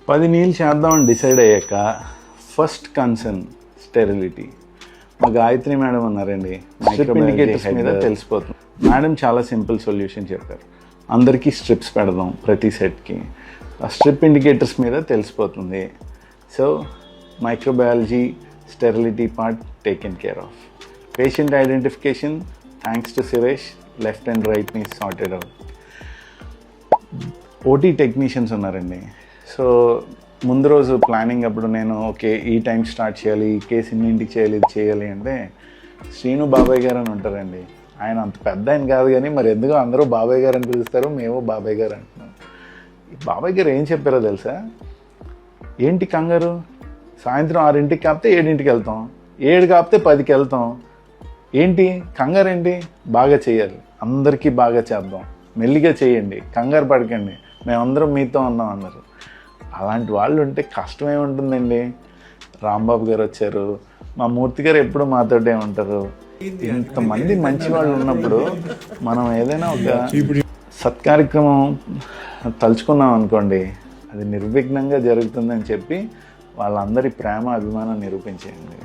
10 నీళ్ళు చేద్దామని డిసైడ్ అయ్యాక ఫస్ట్ కన్సర్న్ స్టెరిలిటీ. మా గాయత్రి మేడం ఉన్నారండి, స్ట్రిప్ ఇండికేటర్స్ మీద తెలిసిపోతుంది. మేడం చాలా సింపుల్ సొల్యూషన్ చెప్పారు. అందరికీ స్ట్రిప్స్ పెడదాం ప్రతి సెట్కి, ఆ స్ట్రిప్ ఇండికేటర్స్ మీద తెలిసిపోతుంది. So microbiology sterility part taken care of. Patient identification thanks to Suresh, left and right ని సార్టెడ్ అవుట్. ఓటీ టెక్నీషియన్స్ ఉన్నారండి. సో ముందు రోజు ప్లానింగ్ అప్పుడు నేను ఓకే ఈ టైం స్టార్ట్ చేయాలి, ఈ కేసు ఇన్నింటికి చేయాలి, ఇది చేయాలి అంటే శ్రీను బాబాయ్ గారు అని ఉంటారండి. ఆయన అంత పెద్ద ఆయన కాదు, కానీ మరి ఎందుకో అందరూ బాబాయ్ గారు అని పిలుస్తారు, మేము బాబాయ్ గారు అంటున్నాం. బాబాయ్ గారు ఏం చెప్పారో తెలుసా? ఏంటి కంగారు, సాయంత్రం 6ంటికి కాపితే 7ంటికి వెళ్తాం, 7 కాపితే 10కి వెళ్తాం, ఏంటి కంగారు ఏంటి, బాగా చేయాలి, అందరికీ బాగా చేద్దాం, మెల్లిగా చేయండి, కంగారు పడకండి, మేమందరం మీతో ఉన్నాం అన్నారు. అలాంటి వాళ్ళు ఉంటే కష్టమే ఉంటుందండి. రాంబాబు గారు వచ్చారు, మా మూర్తి గారు ఎప్పుడు మాతోటే ఉంటారు. ఇంతమంది మంచి వాళ్ళు ఉన్నప్పుడు మనం ఏదైనా ఒక సత్కార్యక్రమం తలుచుకున్నాం అనుకోండి, అది నిర్విఘ్నంగా జరుగుతుందని చెప్పి వాళ్ళందరి ప్రేమ అభిమానం నిరూపించేయండి.